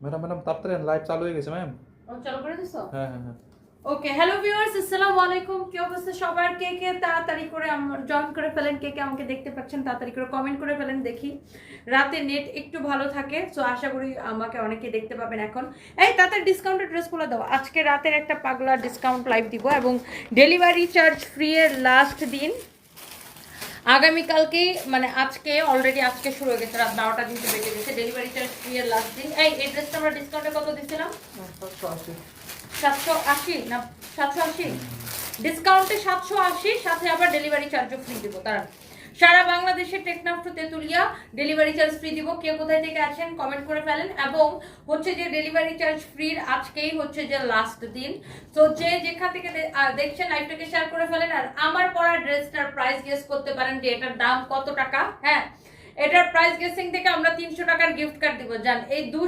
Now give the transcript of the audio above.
Madam madam তাড়াতাড়ি live চালু হয়ে গেছে ম্যাম। ও চালু করে দিছো? হ্যাঁ হ্যাঁ হ্যাঁ। ওকে, হ্যালো ভিউয়ার্স, আসসালামু আলাইকুম। কি অবস্থা সবার? কে কে তাড়াতাড়ি করে জয়েন করে ফেলেন, কে কে আমাকে দেখতে পাচ্ছেন তাড়াতাড়ি করে কমেন্ট করে ফেলেন, দেখি। রাতে নেট একটু ভালো থাকে, সো আশা করি আমাকে অনেকে দেখতে পাবেন এখন। এই তাড়াতাড়ি ডিসকাউন্টের ড্রেসগুলো দাও। আজকে রাতের একটা পাগলা ডিসকাউন্ট লাইভ দিব এবং ডেলিভারি চার্জ ফ্রি এর লাস্ট দিন আগামীকালকে, মানে আজকে অলরেডি আজকে শুরু হয়ে গেছে, রাত 12টা কিন্তু বেজে গেছে। ডেলিভারি চার্জ ফ্রি এর লাস্ট দিন। এই ড্রেসটা আমরা ডিসকাউন্টে কত দিচ্ছিলাম? 780 না 780, ডিসকাউন্টে 780, সাথে আবার ডেলিভারি চার্জও ফ্রি দিব। তারা সারা বাংলাদেশে Teknaf to Tetulia delivery charge free দিব। কে কোথায় থেকে আছেন কমেন্ট করে ফেলেন। এবং হচ্ছে যে ডেলিভারি চার্জ ফ্রির আজকেই হচ্ছে যে লাস্ট দিন। তো যে যেখান থেকে দেখছেন লাইভটাকে শেয়ার করে ফেলেন। আর আমার পরা ড্রেসটার প্রাইস গেস করতে পারেন যে এটার দাম কত টাকা। হ্যাঁ, এটার প্রাইস গেসিং থেকে আমরা 300 টাকার গিফট কার্ড দিব। জান এই